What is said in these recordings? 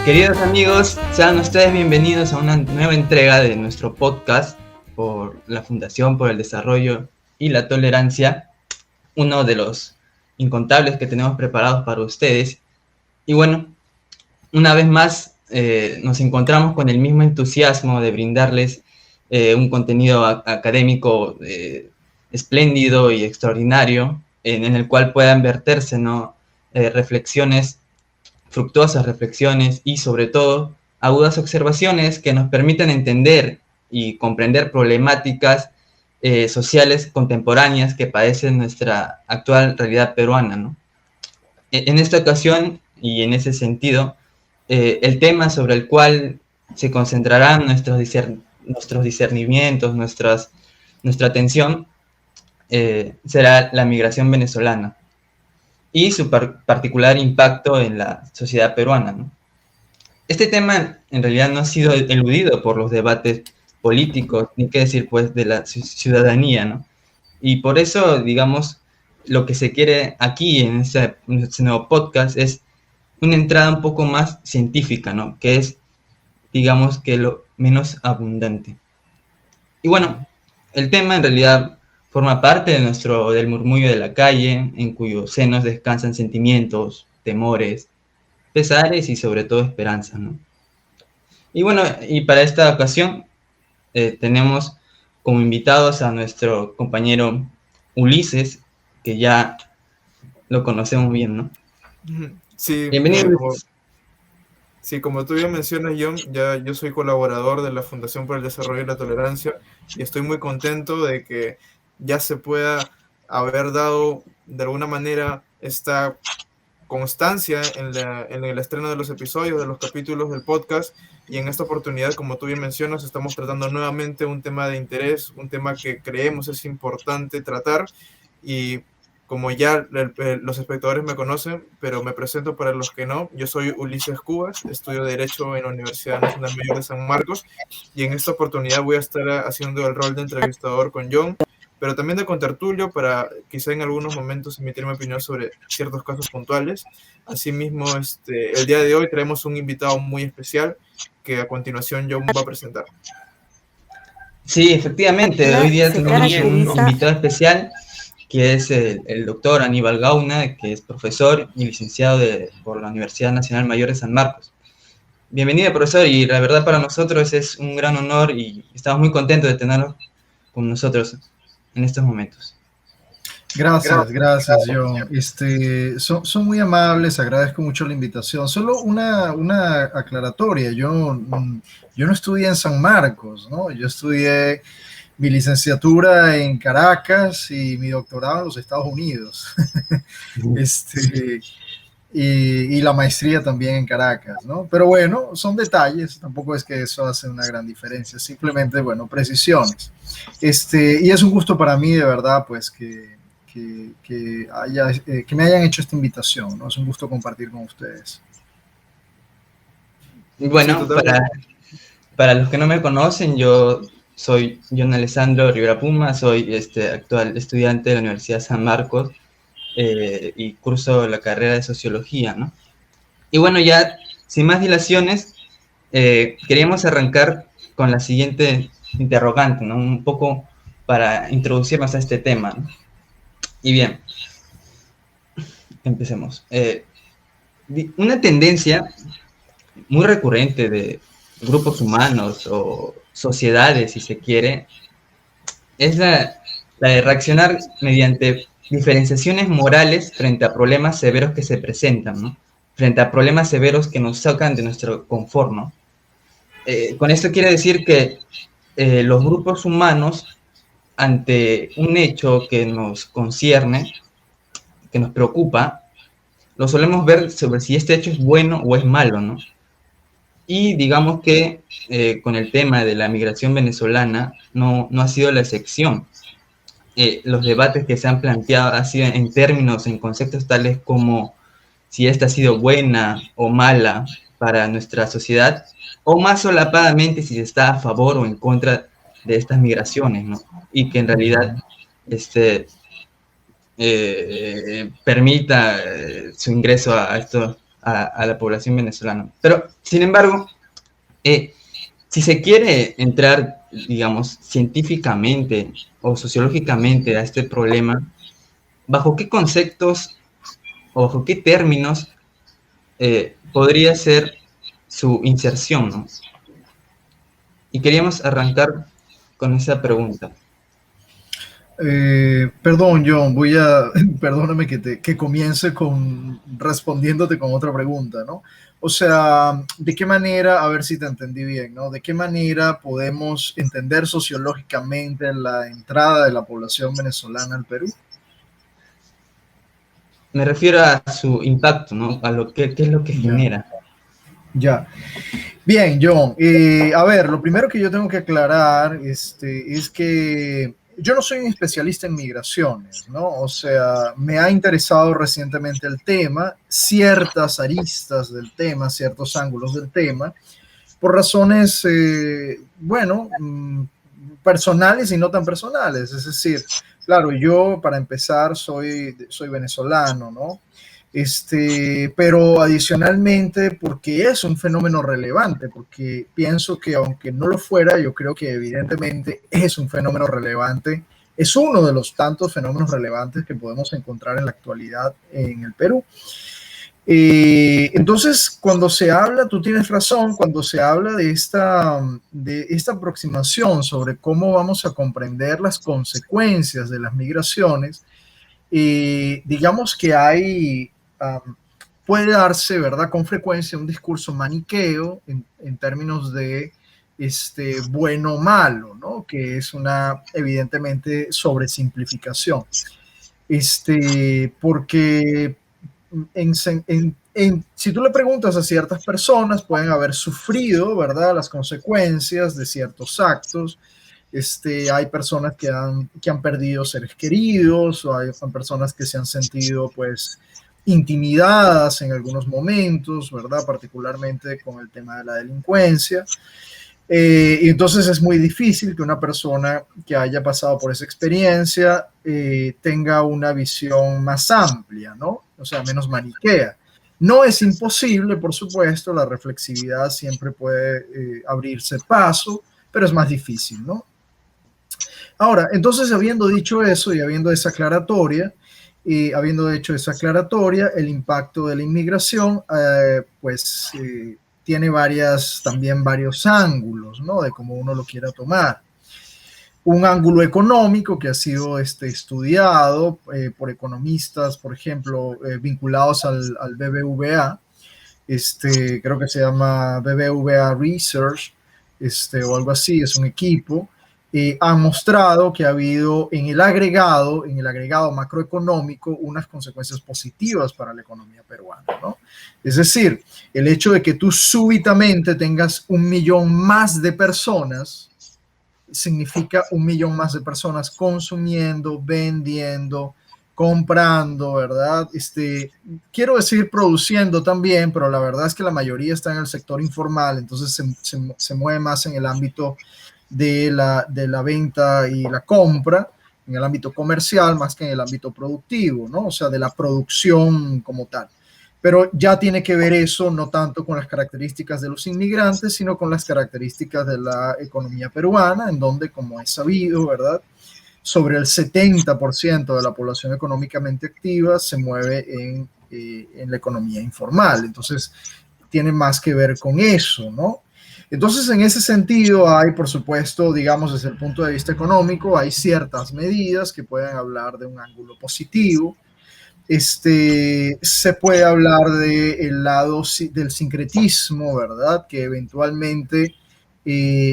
Queridos amigos, sean ustedes bienvenidos a una nueva entrega de nuestro podcast por la Fundación por el Desarrollo y la Tolerancia, uno de los incontables que tenemos preparados para ustedes. Y bueno, una vez más nos encontramos con el mismo entusiasmo de brindarles un contenido académico espléndido y extraordinario, en el cual puedan verterse, ¿no? Reflexiones, fructuosas reflexiones y sobre todo agudas observaciones que nos permiten entender y comprender problemáticas sociales contemporáneas que padecen nuestra actual realidad peruana, ¿no? En esta ocasión y en ese sentido, el tema sobre el cual se concentrarán nuestros discernimientos, nuestra atención, será la migración venezolana y su particular impacto en la sociedad peruana, ¿no? Este tema en realidad no ha sido eludido por los debates políticos, ni qué decir pues de la ciudadanía, ¿no? Y por eso, digamos, lo que se quiere aquí en este nuevo podcast es una entrada un poco más científica, ¿no? Que es, digamos, que lo menos abundante. Y bueno, el tema en realidad forma parte del murmullo de la calle, en cuyos senos descansan sentimientos, temores, pesares y sobre todo esperanzas, ¿no? Y bueno, y para esta ocasión tenemos como invitados a nuestro compañero Ulises, que ya lo conocemos bien, ¿no? Sí, Bienvenido, Ulises. como tú bien mencionas, John, ya yo soy colaborador de la Fundación por el Desarrollo y la Tolerancia y estoy muy contento de que ya se pueda haber dado de alguna manera esta constancia en el estreno de los episodios, de los capítulos del podcast, y en esta oportunidad, como tú bien mencionas, estamos tratando nuevamente un tema de interés, un tema que creemos es importante tratar, y como ya los espectadores me conocen, pero me presento para los que no, yo soy Ulises Cubas, estudio Derecho en la Universidad Nacional Mayor de San Marcos, y en esta oportunidad voy a estar haciendo el rol de entrevistador con John, pero también de contertulio para quizá en algunos momentos emitir mi opinión sobre ciertos casos puntuales. Asimismo, el día de hoy traemos un invitado muy especial que a continuación John va a presentar. Sí, efectivamente, hoy día Se tenemos un caracteriza invitado especial que es el doctor Aníbal Gauna, que es profesor y licenciado por la Universidad Nacional Mayor de San Marcos. Bienvenido, profesor, y la verdad para nosotros es un gran honor y estamos muy contentos de tenerlo con nosotros en estos momentos. Gracias, John. Son muy amables, agradezco mucho la invitación. Solo una aclaratoria. Yo no estudié en San Marcos, ¿no? Yo estudié mi licenciatura en Caracas y mi doctorado en los Estados Unidos. Y la maestría también en Caracas, ¿no? Pero bueno, son detalles, tampoco es que eso hace una gran diferencia, simplemente, bueno, precisiones. Y es un gusto para mí, de verdad, pues que me hayan hecho esta invitación, ¿no? Es un gusto compartir con ustedes. Bueno, Sí, para los que no me conocen, yo soy John Alessandro Rivera Puma, soy actual estudiante de la Universidad San Marcos y curso la carrera de Sociología, ¿no? Y bueno, ya sin más dilaciones, queríamos arrancar con la siguiente interrogante, ¿no? Un poco para introducirnos a este tema, ¿no? Y bien, empecemos. Una tendencia muy recurrente de grupos humanos o sociedades, si se quiere, es la de reaccionar mediante diferenciaciones morales frente a problemas severos que se presentan, ¿no? Frente a problemas severos que nos sacan de nuestro confort, ¿no? Con esto quiere decir que los grupos humanos, ante un hecho que nos concierne, que nos preocupa, lo solemos ver sobre si este hecho es bueno o es malo, ¿no? Y digamos que con el tema de la migración venezolana no ha sido la excepción. Los debates que se han planteado han sido en términos, en conceptos tales como si esta ha sido buena o mala para nuestra sociedad, o más solapadamente si se está a favor o en contra de estas migraciones, ¿no? Y que en realidad permita su ingreso a estos a la población venezolana. Pero, sin embargo, si se quiere entrar, digamos, científicamente o sociológicamente a este problema, ¿bajo qué conceptos o bajo qué términos podría ser su inserción, ¿no? Y queríamos arrancar con esa pregunta. Perdón, John, perdóname que comience respondiéndote con otra pregunta, ¿no? O sea, ¿de qué manera, a ver si te entendí bien, ¿no? ¿De qué manera podemos entender sociológicamente la entrada de la población venezolana al Perú? Me refiero a su impacto, ¿no? A lo que, qué es lo que Ya, genera. ya. Bien, John. A ver, lo primero que yo tengo que aclarar es que yo no soy un especialista en migraciones, ¿no? O sea, me ha interesado recientemente el tema, ciertas aristas del tema, ciertos ángulos del tema, por razones, bueno, personales y no tan personales. Es decir, claro, yo para empezar soy venezolano, ¿no? Pero adicionalmente porque es un fenómeno relevante, porque pienso que aunque no lo fuera, yo creo que evidentemente es un fenómeno relevante, es uno de los tantos fenómenos relevantes que podemos encontrar en la actualidad en el Perú. Entonces, cuando se habla, tú tienes razón, cuando se habla de esta aproximación sobre cómo vamos a comprender las consecuencias de las migraciones, digamos que puede darse, ¿verdad?, con frecuencia un discurso maniqueo en términos de bueno o malo, ¿no? Que es una, evidentemente, sobresimplificación. Porque si tú le preguntas a ciertas personas, pueden haber sufrido, ¿verdad?, las consecuencias de ciertos actos. Hay personas que han perdido seres queridos, o hay personas que se han sentido, pues, intimidadas en algunos momentos, ¿verdad?, particularmente con el tema de la delincuencia. Y entonces es muy difícil que una persona que haya pasado por esa experiencia tenga una visión más amplia, ¿no? O sea, menos maniquea. No es imposible, por supuesto, la reflexividad siempre puede abrirse paso, pero es más difícil, ¿no? Ahora, entonces, habiendo dicho eso y habiendo hecho esa aclaratoria, el impacto de la inmigración, pues tiene también varios ángulos, ¿no? De cómo uno lo quiera tomar. Un ángulo económico que ha sido estudiado por economistas, por ejemplo, vinculados al BBVA, creo que se llama BBVA Research, o algo así, es un equipo, han mostrado que ha habido en el agregado macroeconómico, unas consecuencias positivas para la economía peruana, ¿no? Es decir, el hecho de que tú súbitamente tengas 1 millón más de personas, significa 1 millón más de personas consumiendo, vendiendo, comprando, ¿verdad? Quiero decir produciendo también, pero la verdad es que la mayoría está en el sector informal, entonces se mueve más en el ámbito de la venta y la compra, en el ámbito comercial más que en el ámbito productivo, ¿no? O sea, de la producción como tal. Pero ya tiene que ver eso no tanto con las características de los inmigrantes, sino con las características de la economía peruana, en donde, como es sabido, ¿verdad?, sobre el 70% de la población económicamente activa se mueve en la economía informal. Entonces, tiene más que ver con eso, ¿no? Entonces, en ese sentido, hay, por supuesto, digamos, desde el punto de vista económico, hay ciertas medidas que pueden hablar de un ángulo positivo. Se puede hablar del lado del sincretismo, ¿verdad?, que eventualmente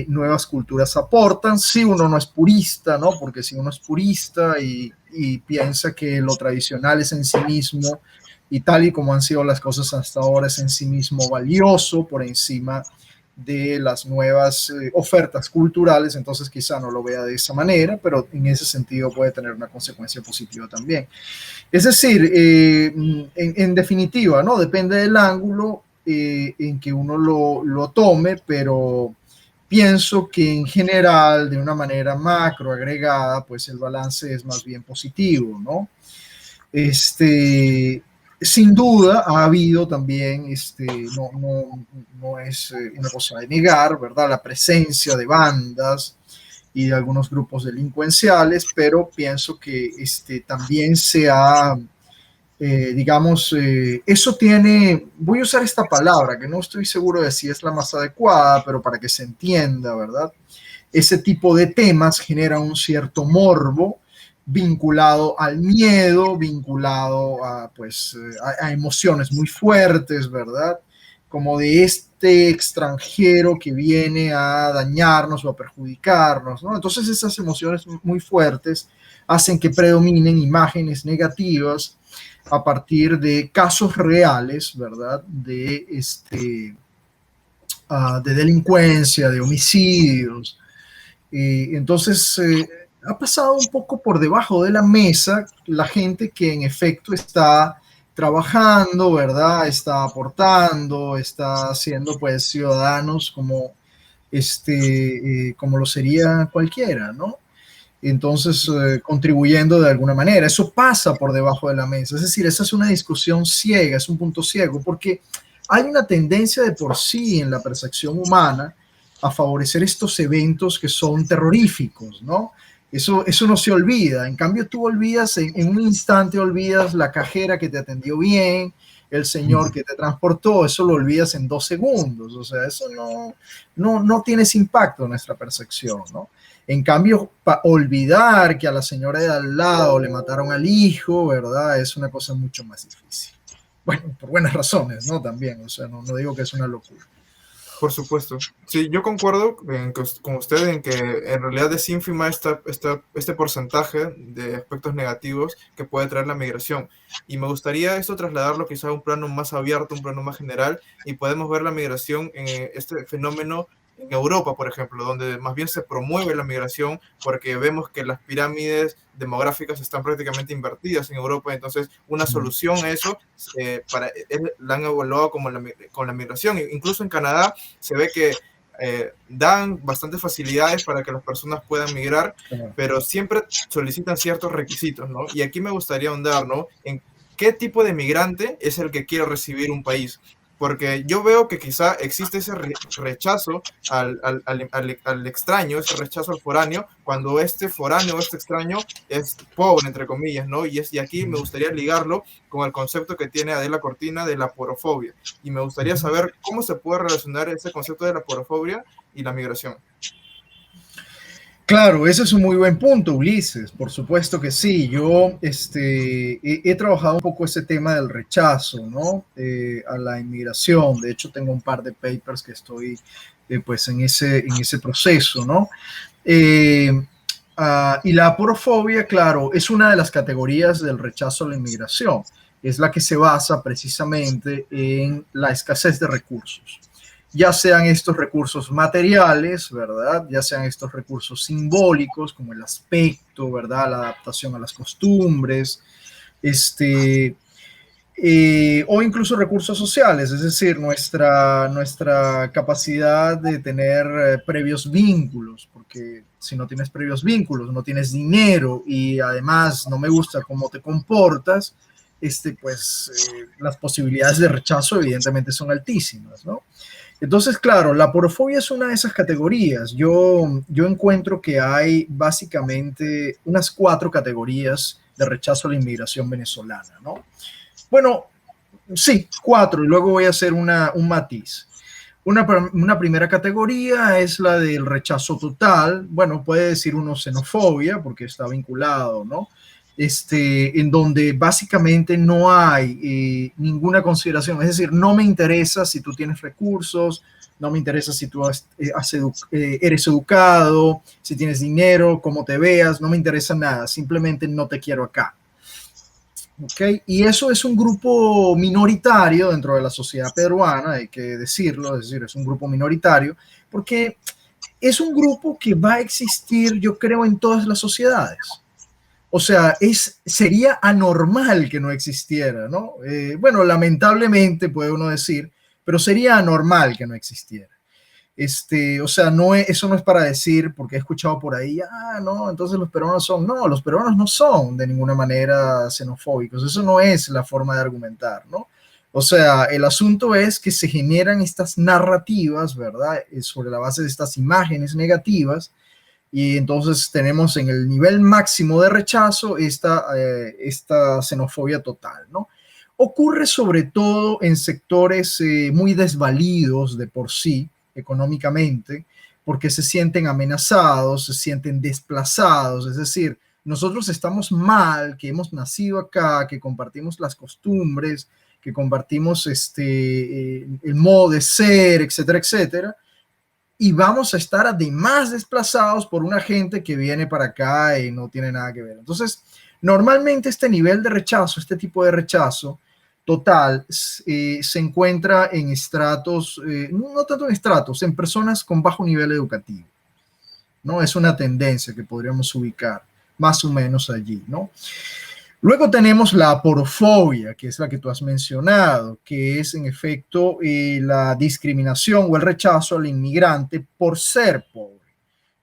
nuevas culturas aportan, si uno no es purista, ¿no? Porque si uno es purista y piensa que lo tradicional es en sí mismo, y tal y como han sido las cosas hasta ahora, es en sí mismo valioso por encima de las nuevas ofertas culturales, entonces quizá no lo vea de esa manera, pero en ese sentido puede tener una consecuencia positiva también. Es decir, en definitiva, ¿no? Depende del ángulo en que uno lo tome, pero pienso que en general, de una manera macro agregada, pues el balance es más bien positivo, ¿no? Sin duda ha habido también, no es una cosa de negar, ¿verdad? La presencia de bandas y de algunos grupos delincuenciales, pero pienso que también se ha, eso tiene, voy a usar esta palabra, que no estoy seguro de si es la más adecuada, pero para que se entienda, ¿verdad? Ese tipo de temas genera un cierto morbo vinculado al miedo, vinculado a, pues, a emociones muy fuertes, ¿verdad? Como de este extranjero que viene a dañarnos o a perjudicarnos, ¿no? Entonces esas emociones muy fuertes hacen que predominen imágenes negativas a partir de casos reales, ¿verdad? De delincuencia, de homicidios. Entonces, ha pasado un poco por debajo de la mesa la gente que en efecto está trabajando, ¿verdad? Está aportando, está siendo pues ciudadanos como lo sería cualquiera, ¿no? Entonces, contribuyendo de alguna manera. Eso pasa por debajo de la mesa. Es decir, esa es una discusión ciega, es un punto ciego, porque hay una tendencia de por sí en la percepción humana a favorecer estos eventos que son terroríficos, ¿no? Eso no se olvida. En cambio, tú olvidas, en un instante olvidas la cajera que te atendió bien, el señor que te transportó, eso lo olvidas en 2 segundos. O sea, eso no tiene ese impacto en nuestra percepción, ¿no? En cambio, olvidar que a la señora de al lado le mataron al hijo, ¿verdad? Es una cosa mucho más difícil. Bueno, por buenas razones, ¿no? También, o sea, no digo que es una locura. Por supuesto. Sí, yo concuerdo con usted en que en realidad es ínfima este porcentaje de aspectos negativos que puede traer la migración. Y me gustaría esto trasladarlo quizá a un plano más abierto, un plano más general, y podemos ver la migración en este fenómeno en Europa, por ejemplo, donde más bien se promueve la migración porque vemos que las pirámides demográficas están prácticamente invertidas en Europa. Entonces una solución a eso la han evaluado como con la migración. Incluso en Canadá se ve que dan bastantes facilidades para que las personas puedan migrar, pero siempre solicitan ciertos requisitos, ¿no? Y aquí me gustaría ahondar, ¿no? En qué tipo de migrante es el que quiere recibir un país. Porque yo veo que quizá existe ese rechazo al extraño, ese rechazo al foráneo, cuando este foráneo, este extraño, es pobre, entre comillas, ¿no? Y aquí me gustaría ligarlo con el concepto que tiene Adela Cortina de la porofobia. Y me gustaría saber cómo se puede relacionar ese concepto de la porofobia y la migración. Claro, ese es un muy buen punto, Ulises. Por supuesto que sí. Yo he trabajado un poco ese tema del rechazo, ¿no? A la inmigración. De hecho, tengo un par de papers que estoy pues en ese proceso, ¿no? Y la aporofobia, claro, es una de las categorías del rechazo a la inmigración. Es la que se basa precisamente en la escasez de recursos. Ya sean estos recursos materiales, ¿verdad? Ya sean estos recursos simbólicos, como el aspecto, ¿verdad? La adaptación a las costumbres, o incluso recursos sociales, es decir, nuestra capacidad de tener previos vínculos, porque si no tienes previos vínculos, no tienes dinero y además no me gusta cómo te comportas, las posibilidades de rechazo evidentemente son altísimas, ¿no? Entonces, claro, la porofobia es una de esas categorías. Yo encuentro que hay básicamente unas 4 categorías de rechazo a la inmigración venezolana, ¿no? Bueno, sí, 4, y luego voy a hacer un matiz. Una primera categoría es la del rechazo total. Bueno, puede decir uno xenofobia, porque está vinculado, ¿no? En donde básicamente no hay ninguna consideración. Es decir, no me interesa si tú tienes recursos, no me interesa si tú eres educado, si tienes dinero, cómo te veas, no me interesa nada, simplemente no te quiero acá. ¿Okay? Y eso es un grupo minoritario dentro de la sociedad peruana, hay que decirlo, es decir, es un grupo minoritario, porque es un grupo que va a existir, yo creo, en todas las sociedades. O sea, sería anormal que no existiera, ¿no? Bueno, lamentablemente puede uno decir, pero sería anormal que no existiera. O sea, no es, eso no es para decir, porque he escuchado por ahí, no, entonces los peruanos son, no, los peruanos no son de ninguna manera xenofóbicos, eso no es la forma de argumentar, ¿no? O sea, el asunto es que se generan estas narrativas, ¿verdad? Sobre la base de estas imágenes negativas, y entonces tenemos en el nivel máximo de rechazo esta xenofobia total, ¿no? Ocurre sobre todo en sectores muy desvalidos de por sí, económicamente, porque se sienten amenazados, se sienten desplazados, es decir, nosotros estamos mal, que hemos nacido acá, que compartimos las costumbres, que compartimos el modo de ser, etcétera, etcétera, y vamos a estar además desplazados por una gente que viene para acá y no tiene nada que ver. Entonces, normalmente este nivel de rechazo, este tipo de rechazo total, se encuentra en estratos, no tanto en estratos, en personas con bajo nivel educativo, ¿no? Es una tendencia que podríamos ubicar más o menos allí, ¿no? Luego tenemos la aporofobia, que es la que tú has mencionado, que es en efecto la discriminación o el rechazo al inmigrante por ser pobre,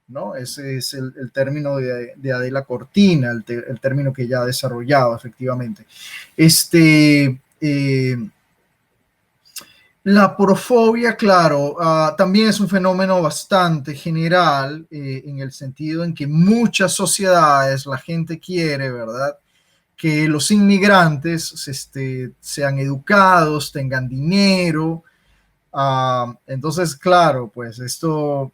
¿no? Ese es el término de Adela Cortina, el término que ya ha desarrollado efectivamente. La aporofobia, claro, también es un fenómeno bastante general en el sentido en que muchas sociedades, la gente quiere, ¿verdad?, que los inmigrantes sean educados, tengan dinero. Entonces, claro, pues esto,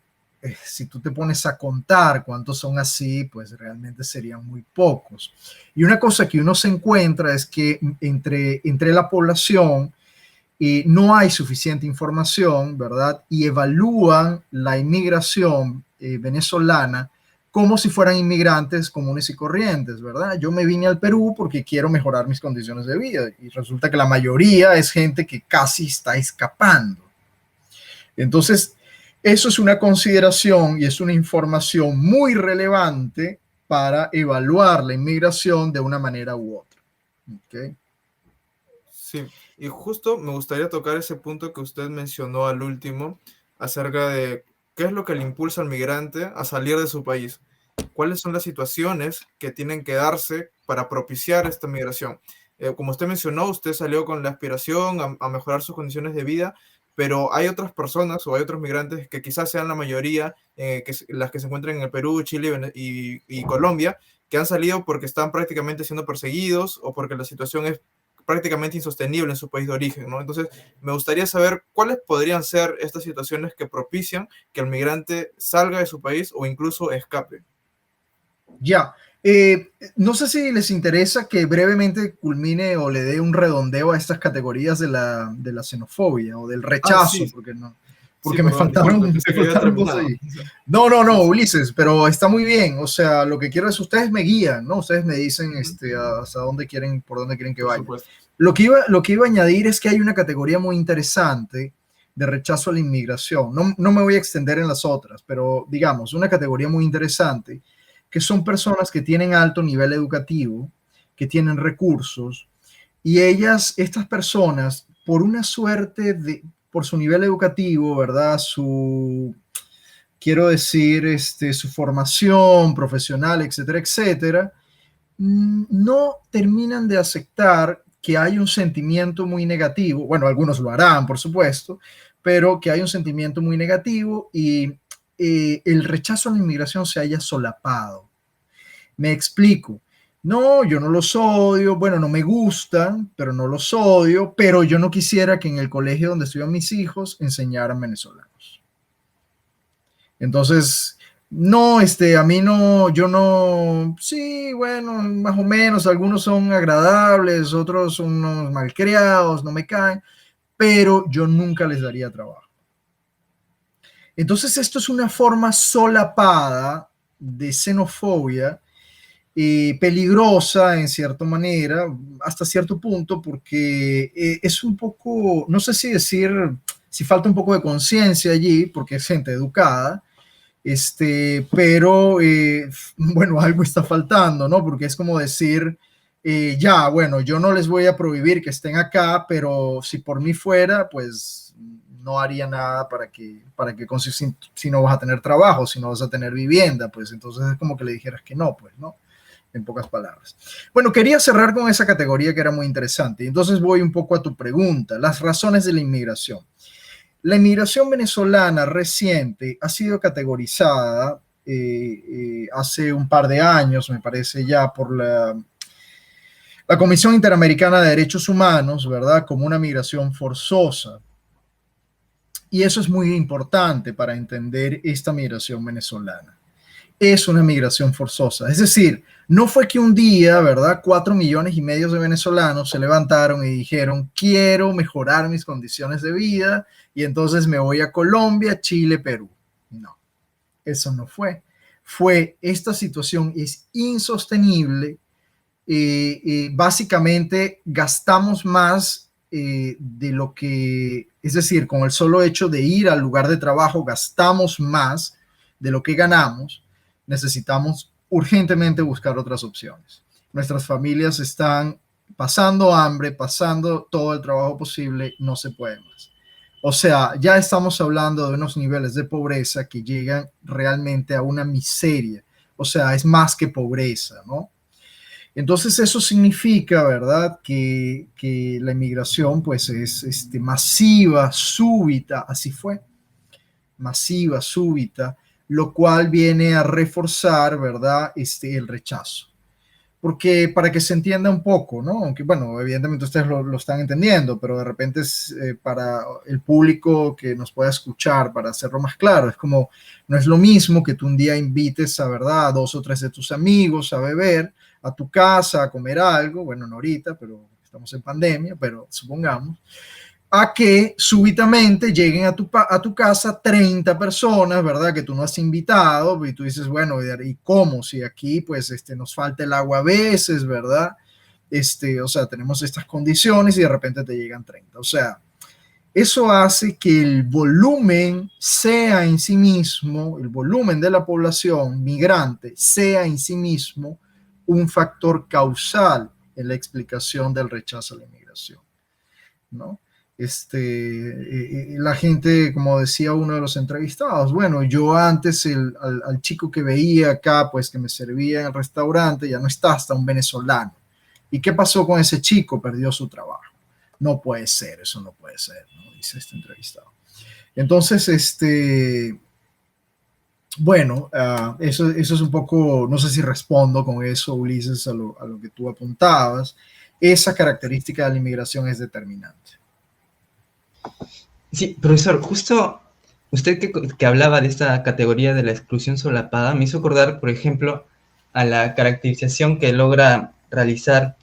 si tú te pones a contar cuántos son así, pues realmente serían muy pocos. Y una cosa que uno se encuentra es que entre la población no hay suficiente información, ¿verdad? Y evalúan la inmigración venezolana como si fueran inmigrantes comunes y corrientes, ¿verdad? Yo me vine al Perú porque quiero mejorar mis condiciones de vida y resulta que la mayoría es gente que casi está escapando. Entonces, eso es una consideración y es una información muy relevante para evaluar la inmigración de una manera u otra. ¿Okay? Sí, y justo me gustaría tocar ese punto que usted mencionó al último, acerca de qué es lo que le impulsa al migrante a salir de su país. ¿Cuáles son las situaciones que tienen que darse para propiciar esta migración? Como usted mencionó, usted salió con la aspiración a mejorar sus condiciones de vida, pero hay otras personas o hay otros migrantes que quizás sean la mayoría, las que se encuentran en el Perú, Chile y Colombia, que han salido porque están prácticamente siendo perseguidos o porque la situación es prácticamente insostenible en su país de origen, ¿no? Entonces, me gustaría saber cuáles podrían ser estas situaciones que propician que el migrante salga de su país o incluso escape. Ya, no sé si les interesa que brevemente culmine o le dé un redondeo a estas categorías de la xenofobia o del rechazo, Sí. porque Sí, me perdón, faltaron disculpe, cosas ahí. No, Ulises, pero está muy bien. O sea, lo que quiero es, ustedes me guían, ¿no? Ustedes me dicen hasta dónde quieren, por dónde quieren que vaya. Lo que iba a añadir es que hay una categoría muy interesante de rechazo a la inmigración. No me voy a extender en las otras, pero digamos, una categoría muy interesante que son personas que tienen alto nivel educativo, que tienen recursos, y estas personas, por una suerte por su nivel educativo, ¿verdad? Quiero decir, su formación profesional, etcétera, etcétera, no terminan de aceptar que hay un sentimiento muy negativo. Bueno, algunos lo harán, por supuesto, pero que hay un sentimiento muy negativo y el rechazo a la inmigración se haya solapado. Me explico. No, yo no los odio, bueno, no me gustan, pero no los odio, pero yo no quisiera que en el colegio donde estudian mis hijos enseñaran venezolanos. Entonces, no, a mí no, yo no, sí, bueno, más o menos, algunos son agradables, otros son unos malcriados, no me caen, pero yo nunca les daría trabajo. Entonces, esto es una forma solapada de xenofobia peligrosa en cierta manera, hasta cierto punto, porque es un poco, no sé si decir, si falta un poco de conciencia allí, porque es gente educada, pero bueno, algo está faltando, ¿no? Porque es como decir, bueno, yo no les voy a prohibir que estén acá, pero si por mí fuera, pues no haría nada si no vas a tener trabajo, si no vas a tener vivienda, pues entonces es como que le dijeras que no, pues, ¿no? En pocas palabras. Bueno, quería cerrar con esa categoría que era muy interesante. Entonces voy un poco a tu pregunta, las razones de la inmigración. La inmigración venezolana reciente ha sido categorizada hace un par de años, me parece ya, por la Comisión Interamericana de Derechos Humanos, ¿verdad? Como una migración forzosa. Y eso es muy importante para entender esta migración venezolana. Es una migración forzosa. Es decir, no fue que un día, ¿verdad? 4,5 millones de venezolanos se levantaron y dijeron, quiero mejorar mis condiciones de vida y entonces me voy a Colombia, Chile, Perú. No, eso no fue. Esta situación es insostenible. Básicamente gastamos más de lo que, es decir, con el solo hecho de ir al lugar de trabajo, gastamos más de lo que ganamos. Necesitamos urgentemente buscar otras opciones. Nuestras familias están pasando hambre, pasando todo el trabajo posible, no se puede más. O sea, ya estamos hablando de unos niveles de pobreza que llegan realmente a una miseria. O sea, es más que pobreza, ¿no? Entonces eso significa, ¿verdad?, que la inmigración pues es masiva, súbita, así fue, masiva, súbita, lo cual viene a reforzar, ¿verdad?, el rechazo. Porque para que se entienda un poco, ¿no? Aunque, bueno, evidentemente ustedes lo están entendiendo, pero de repente es para el público que nos pueda escuchar, para hacerlo más claro, es como, no es lo mismo que tú un día invites a, ¿verdad?, a 2 o 3 de tus amigos a beber, a tu casa, a comer algo, bueno, no ahorita, pero estamos en pandemia, pero supongamos, a que súbitamente lleguen a tu casa 30 personas, ¿verdad? Que tú no has invitado, y tú dices, bueno, ¿y cómo? Si aquí, pues, nos falta el agua a veces, ¿verdad? O sea, tenemos estas condiciones y de repente te llegan 30. O sea, eso hace que el volumen sea en sí mismo, el volumen de la población migrante sea en sí mismo un factor causal en la explicación del rechazo a la inmigración, ¿no? La gente, como decía uno de los entrevistados, bueno, yo antes al chico que veía acá, pues que me servía en el restaurante, ya no está, hasta un venezolano. ¿Y qué pasó con ese chico? Perdió su trabajo. No puede ser, eso no puede ser, ¿no? Dice este entrevistado. Entonces, bueno, eso es un poco, no sé si respondo con eso, Ulises, a lo que tú apuntabas. Esa característica de la inmigración es determinante. Sí, profesor, justo usted que hablaba de esta categoría de la exclusión solapada, me hizo acordar, por ejemplo, a la caracterización que logra realizar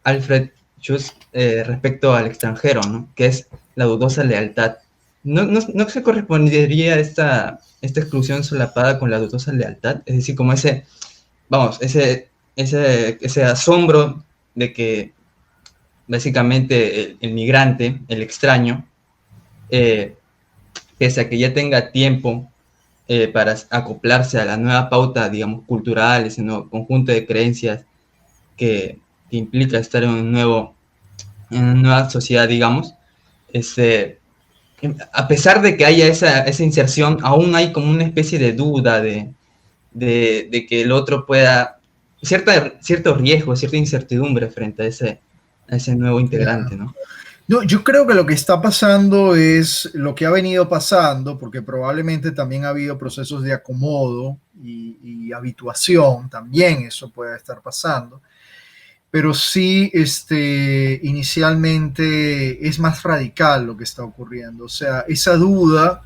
Alfred Schuss respecto al extranjero, ¿no? Que es la dudosa lealtad. ¿No se correspondería esta exclusión solapada con la dudosa lealtad? Es decir, como ese asombro de que básicamente el migrante, el extraño, pese a que ya tenga tiempo para acoplarse a la nueva pauta, digamos, cultural, ese nuevo conjunto de creencias que implica estar en una nueva sociedad, digamos, a pesar de que haya esa inserción, aún hay como una especie de duda de que el otro pueda, cierto riesgo, cierta incertidumbre frente a ese nuevo integrante, ¿no? No, yo creo que lo que está pasando es lo que ha venido pasando, porque probablemente también ha habido procesos de acomodo y habituación, también eso puede estar pasando, pero sí, inicialmente es más radical lo que está ocurriendo, o sea, esa duda,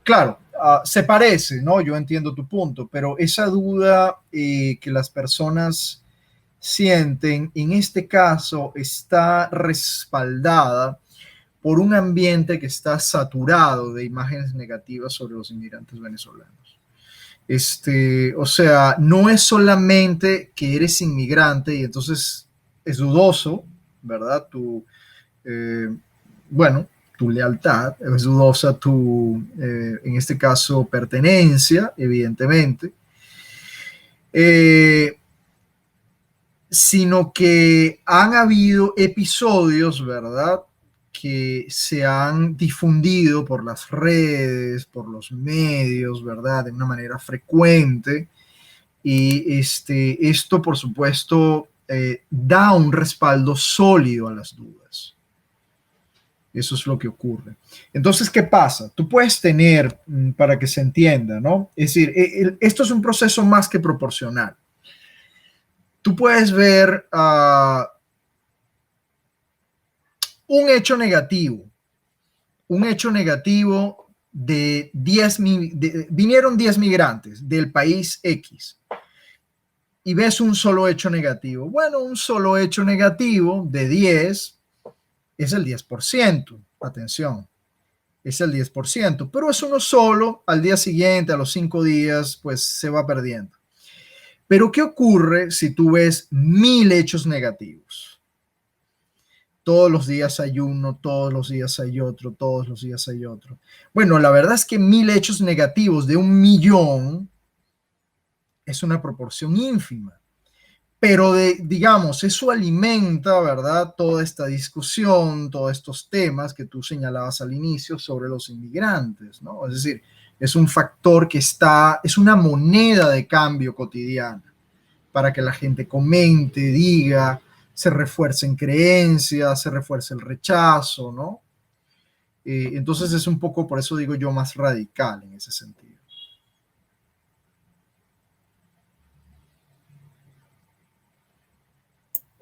claro, se parece, ¿no? Yo entiendo tu punto, pero esa duda que las personas sienten, en este caso, está respaldada por un ambiente que está saturado de imágenes negativas sobre los inmigrantes venezolanos. O sea, no es solamente que eres inmigrante y entonces es dudoso, ¿verdad? Bueno, tu lealtad, es dudosa en este caso, pertenencia, evidentemente. Sino que han habido episodios, ¿verdad?, que se han difundido por las redes, por los medios, ¿verdad? De una manera frecuente. Y esto, por supuesto, da un respaldo sólido a las dudas. Eso es lo que ocurre. Entonces, ¿qué pasa? Tú puedes tener, para que se entienda, ¿no? Es decir, esto es un proceso más que proporcional. Tú puedes ver un hecho negativo de vinieron 10 migrantes del país X y ves un solo hecho negativo. Bueno, un solo hecho negativo de 10 es el 10%, atención, es el 10%, pero es uno solo, al día siguiente, a los 5 días, pues se va perdiendo. Pero ¿qué ocurre si tú ves 1000 hechos negativos? Todos los días hay uno, todos los días hay otro, todos los días hay otro. Bueno, la verdad es que 1000 hechos negativos de 1.000.000 es una proporción ínfima. Pero digamos, eso alimenta, ¿verdad? Toda esta discusión, todos estos temas que tú señalabas al inicio sobre los inmigrantes, ¿no? Es decir, es un factor que es una moneda de cambio cotidiana para que la gente comente, diga, se refuercen creencias, se refuerce el rechazo, ¿no? Entonces es un poco, por eso digo yo, más radical en ese sentido.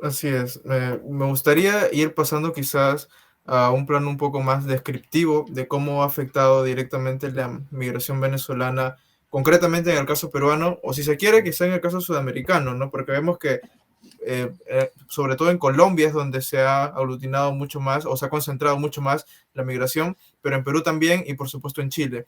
Así es. Me gustaría ir pasando quizás a un plano un poco más descriptivo de cómo ha afectado directamente la migración venezolana, concretamente en el caso peruano, o si se quiere, quizá en el caso sudamericano, ¿no? Porque vemos que sobre todo en Colombia es donde se ha aglutinado mucho más o se ha concentrado mucho más la migración, pero en Perú también y por supuesto en Chile.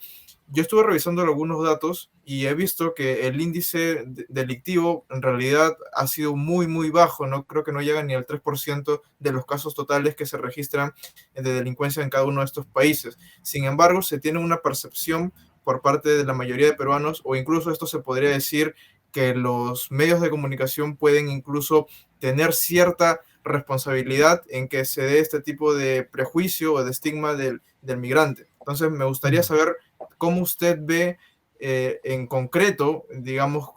Yo estuve revisando algunos datos y he visto que el índice delictivo en realidad ha sido muy, muy bajo, no creo que no llega ni al 3% de los casos totales que se registran de delincuencia en cada uno de estos países. Sin embargo, se tiene una percepción por parte de la mayoría de peruanos, o incluso esto se podría decir que los medios de comunicación pueden incluso tener cierta responsabilidad en que se dé este tipo de prejuicio o de estigma del migrante. Entonces, me gustaría saber cómo usted ve en concreto, digamos,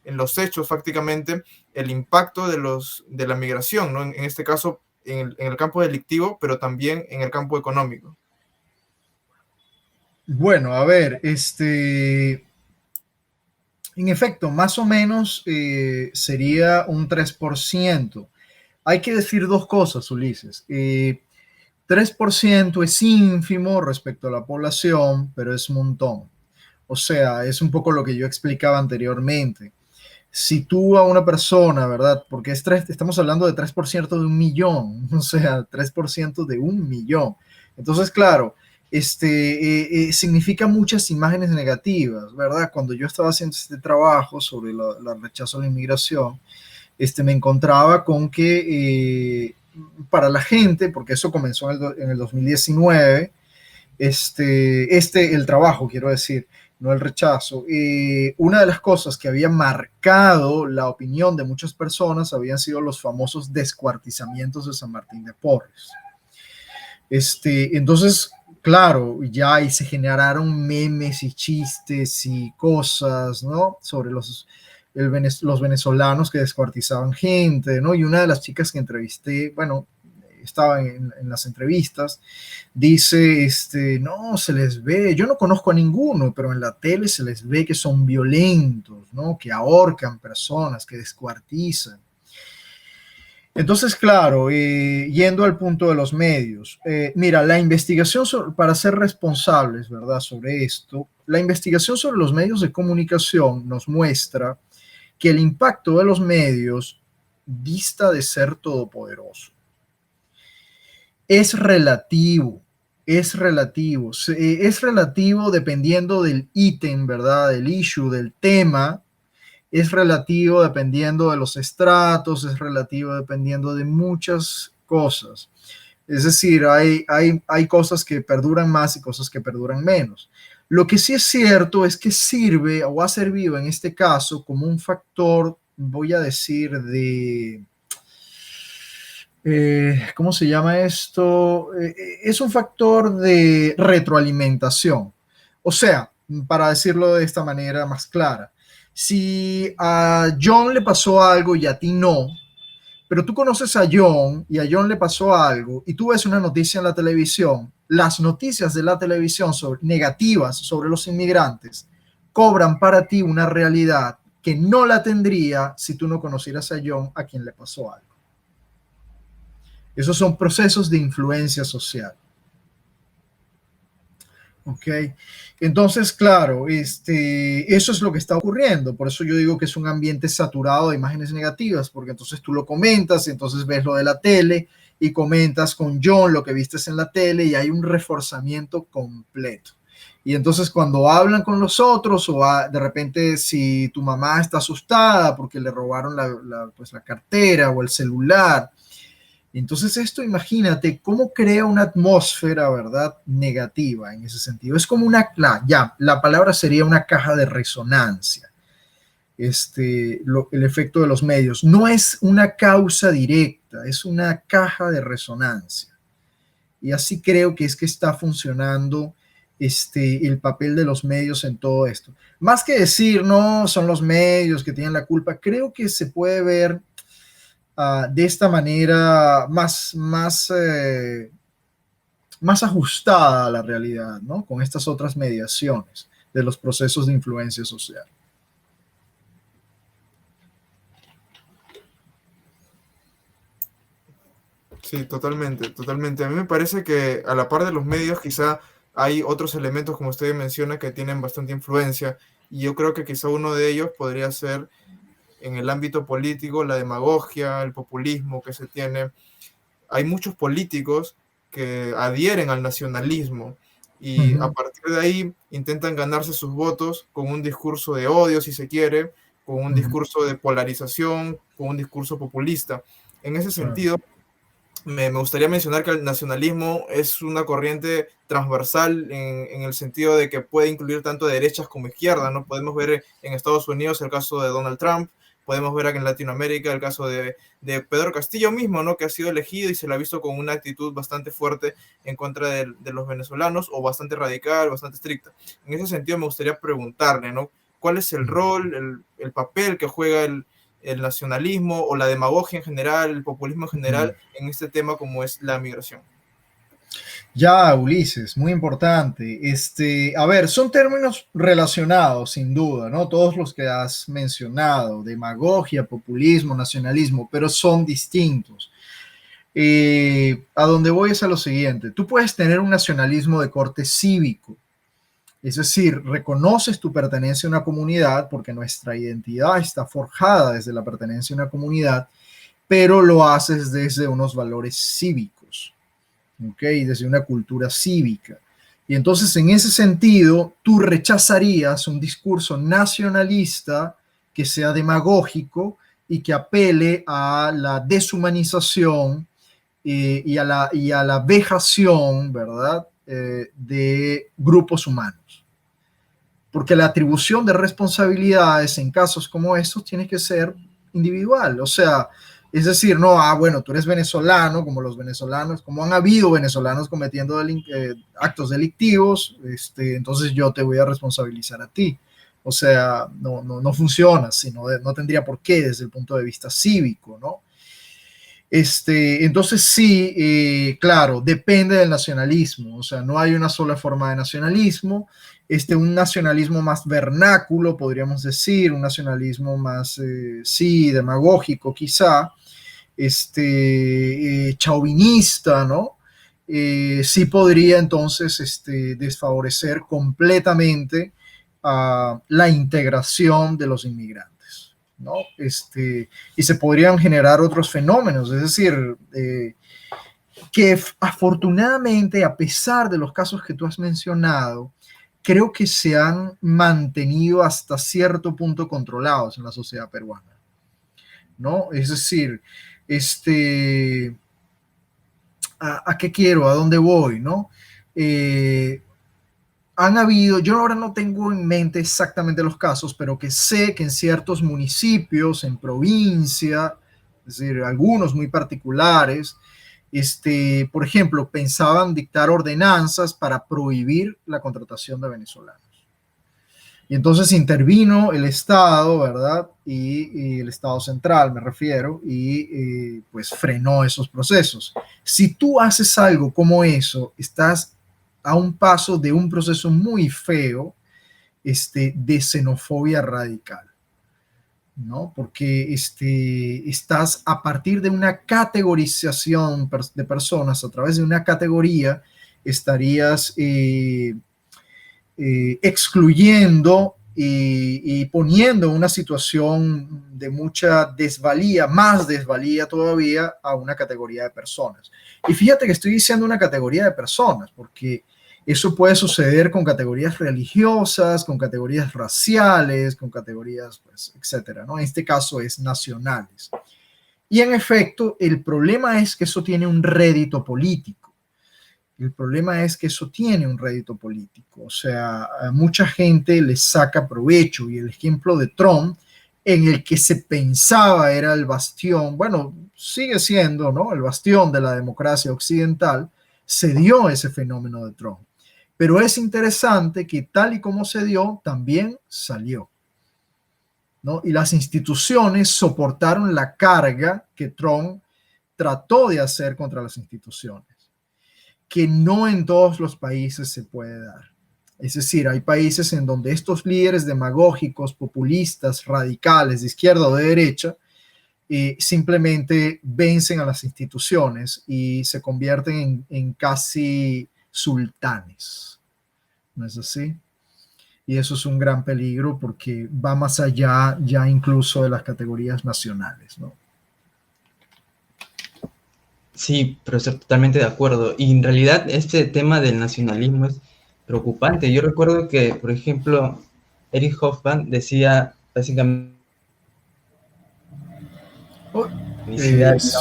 en los hechos prácticamente, el impacto de la migración, ¿no? En este caso, en el campo delictivo, pero también en el campo económico. Bueno, a ver, en efecto, más o menos sería un 3%. Hay que decir dos cosas, Ulises. 3% es ínfimo respecto a la población, pero es un montón. O sea, es un poco lo que yo explicaba anteriormente. Si tú a una persona, ¿verdad? Porque estamos hablando de 3% de 1.000.000, o sea, 3% de 1.000.000. Entonces, claro, significa muchas imágenes negativas, ¿verdad? Cuando yo estaba haciendo este trabajo sobre el rechazo a la inmigración, me encontraba con que para la gente, porque eso comenzó en el 2019, el trabajo, quiero decir, no el rechazo. Una de las cosas que había marcado la opinión de muchas personas habían sido los famosos descuartizamientos de San Martín de Porres. Entonces, claro, ya ahí se generaron memes y chistes y cosas, ¿no? Sobre los venezolanos que descuartizaban gente, ¿no? Y una de las chicas que entrevisté, bueno, estaba en las entrevistas, dice, no, se les ve, yo no conozco a ninguno, pero en la tele se les ve que son violentos, ¿no? Que ahorcan personas, que descuartizan. Entonces, claro, yendo al punto de los medios, mira, la investigación para ser responsables, ¿verdad? Sobre esto, la investigación sobre los medios de comunicación nos muestra que el impacto de los medios dista de ser todopoderoso. Es relativo dependiendo del ítem, ¿verdad? Del issue, del tema. Es relativo dependiendo de los estratos, es relativo dependiendo de muchas cosas. Es decir, hay cosas que perduran más y cosas que perduran menos. Lo que sí es cierto es que sirve o ha servido en este caso como un factor, voy a decir, ¿cómo se llama esto? Es un factor de retroalimentación. O sea, para decirlo de esta manera más clara, si a John le pasó algo y a ti no, pero tú conoces a John y a John le pasó algo y tú ves una noticia en la televisión, las noticias de la televisión negativas sobre los inmigrantes cobran para ti una realidad que no la tendría si tú no conocieras a John a quien le pasó algo. Esos son procesos de influencia social. ¿Ok? Entonces, claro, eso es lo que está ocurriendo. Por eso yo digo que es un ambiente saturado de imágenes negativas, porque entonces tú lo comentas, y entonces ves lo de la tele y comentas con John lo que vistes en la tele y hay un reforzamiento completo. Y entonces cuando hablan con los otros o de repente si tu mamá está asustada porque le robaron pues la cartera o el celular, entonces esto, imagínate cómo crea una atmósfera, ¿verdad? Negativa en ese sentido. Es como la palabra sería una caja de resonancia. El efecto de los medios. No es una causa directa, es una caja de resonancia. Y así creo que es que está funcionando el papel de los medios en todo esto. Más que decir, no, son los medios que tienen la culpa, creo que se puede ver de esta manera más ajustada a la realidad, ¿no? Con estas otras mediaciones de los procesos de influencia social. Sí, totalmente, totalmente. A mí me parece que a la par de los medios quizá hay otros elementos, como usted menciona, que tienen bastante influencia, y yo creo que quizá uno de ellos podría ser en el ámbito político, la demagogia, el populismo que se tiene. Hay muchos políticos que adhieren al nacionalismo y a partir de ahí intentan ganarse sus votos con un discurso de odio, si se quiere, con un discurso de polarización, con un discurso populista. En ese sentido, me gustaría mencionar que el nacionalismo es una corriente transversal en el sentido de que puede incluir tanto derechas como izquierdas, ¿no? Podemos ver en Estados Unidos el caso de Donald Trump, podemos ver aquí en Latinoamérica el caso de Pedro Castillo mismo, ¿no? Que ha sido elegido y se le ha visto con una actitud bastante fuerte en contra de los venezolanos, o bastante radical, bastante estricta. En ese sentido me gustaría preguntarle, ¿no? ¿Cuál es el rol, el papel que juega el nacionalismo o la demagogia en general, el populismo en general, en este tema como es la migración? Ya, Ulises, muy importante. A ver, son términos relacionados, sin duda, ¿no? Todos los que has mencionado, demagogia, populismo, nacionalismo, pero son distintos. A donde voy es a lo siguiente. Tú puedes tener un nacionalismo de corte cívico, es decir, reconoces tu pertenencia a una comunidad porque nuestra identidad está forjada desde la pertenencia a una comunidad, pero lo haces desde unos valores cívicos, ¿ok? Desde una cultura cívica. Y entonces, en ese sentido, tú rechazarías un discurso nacionalista que sea demagógico y que apele a la deshumanización y a la vejación, ¿verdad? De grupos humanos. Porque la atribución de responsabilidades en casos como estos tiene que ser individual. O sea, es decir, no, bueno, tú eres venezolano, como los venezolanos, como han habido venezolanos cometiendo actos delictivos, entonces yo te voy a responsabilizar a ti. O sea, no funciona así, no tendría por qué desde el punto de vista cívico, ¿no? Entonces sí, claro, depende del nacionalismo, o sea, no hay una sola forma de nacionalismo, un nacionalismo más vernáculo, podríamos decir, un nacionalismo más, sí, demagógico quizá, chauvinista, ¿no? Sí podría entonces desfavorecer completamente la integración de los inmigrantes, ¿no? Y se podrían generar otros fenómenos, es decir, que afortunadamente, a pesar de los casos que tú has mencionado, creo que se han mantenido hasta cierto punto controlados en la sociedad peruana, ¿no? Es decir, ¿a qué quiero? ¿A dónde voy? ¿No? Han habido, yo ahora no tengo en mente exactamente los casos, pero que sé que en ciertos municipios, en provincia, es decir, algunos muy particulares, por ejemplo, pensaban dictar ordenanzas para prohibir la contratación de venezolanos. Y entonces intervino el Estado, ¿verdad? Y el Estado central, me refiero, y pues frenó esos procesos. Si tú haces algo como eso, estás a un paso de un proceso muy feo de xenofobia radical, ¿no? Porque estás a partir de una categorización de personas, a través de una categoría, estarías excluyendo y poniendo una situación de mucha desvalía, más desvalía todavía, a una categoría de personas. Y fíjate que estoy diciendo una categoría de personas, porque eso puede suceder con categorías religiosas, con categorías raciales, con categorías, pues, etcétera, ¿no? En este caso es nacionales. Y en efecto, el problema es que eso tiene un rédito político. El problema es que eso tiene un rédito político. O sea, a mucha gente le saca provecho, y el ejemplo de Trump, en el que se pensaba era el bastión, bueno, sigue siendo, ¿no?, el bastión de la democracia occidental, se dio ese fenómeno de Trump. Pero es interesante que tal y como se dio, también salió, ¿no? Y las instituciones soportaron la carga que Trump trató de hacer contra las instituciones, que no en todos los países se puede dar. Es decir, hay países en donde estos líderes demagógicos, populistas, radicales, de izquierda o de derecha, simplemente vencen a las instituciones y se convierten en casi sultanes. ¿No es así? Y eso es un gran peligro, porque va más allá ya incluso de las categorías nacionales, ¿no? Sí, profesor, totalmente de acuerdo. Y en realidad este tema del nacionalismo es preocupante. Yo recuerdo que, por ejemplo, Eric Hobsbawm decía básicamente Oh, digamos,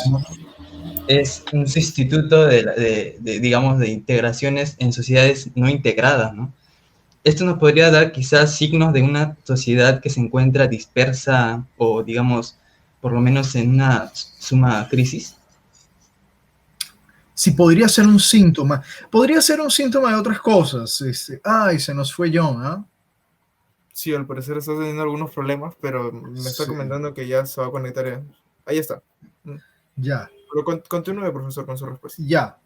es un sustituto digamos, de integraciones en sociedades no integradas, ¿no? Esto nos podría dar quizás signos de una sociedad que se encuentra dispersa o, digamos, por lo menos en una suma crisis. Sí, podría ser un síntoma. Podría ser un síntoma de otras cosas. Ay, se nos fue John, ¿ah? Sí, al parecer está teniendo algunos problemas, pero me está Sí. comentando que ya se va a conectar. Ahí está. Ya. Pero continúe, profesor, con su respuesta. Ya.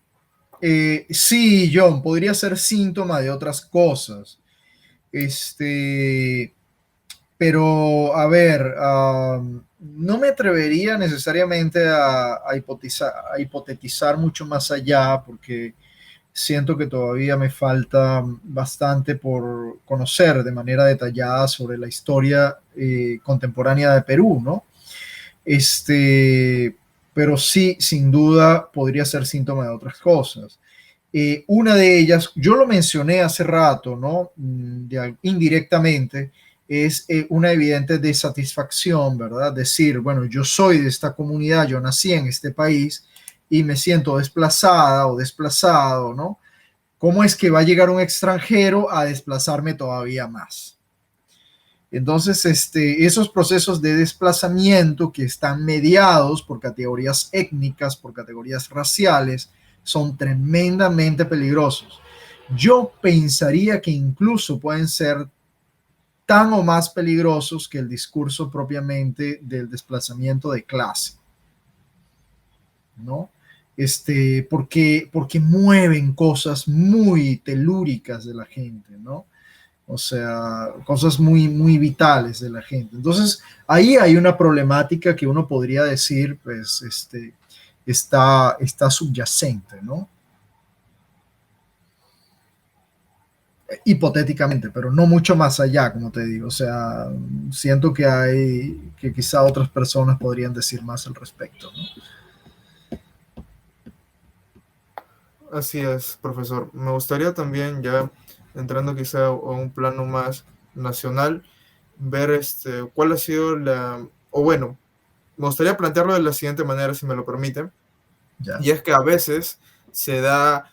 Sí, John, podría ser síntoma de otras cosas. Pero, a ver, no me atrevería necesariamente a hipotetizar mucho más allá, porque siento que todavía me falta bastante por conocer de manera detallada sobre la historia contemporánea de Perú, ¿no? Pero sí, sin duda, podría ser síntoma de otras cosas. Una de ellas, yo lo mencioné hace rato, ¿no? Indirectamente, es una evidente desatisfacción, ¿verdad? Decir, bueno, yo soy de esta comunidad, yo nací en este país y me siento desplazada o desplazado, ¿no? ¿Cómo es que va a llegar un extranjero a desplazarme todavía más? Entonces, esos procesos de desplazamiento que están mediados por categorías étnicas, por categorías raciales, son tremendamente peligrosos. Yo pensaría que incluso pueden ser tan o más peligrosos que el discurso propiamente del desplazamiento de clase, ¿no? Porque mueven cosas muy telúricas de la gente, ¿no? O sea, cosas muy, muy vitales de la gente. Entonces, ahí hay una problemática que uno podría decir, pues, está subyacente, ¿no? Hipotéticamente, pero no mucho más allá, como te digo. O sea, siento que quizá otras personas podrían decir más al respecto, ¿no? Así es, profesor. Me gustaría también, ya entrando quizá a un plano más nacional, ver cuál ha sido o bueno, me gustaría plantearlo de la siguiente manera, si me lo permiten. Ya. Y es que a veces se da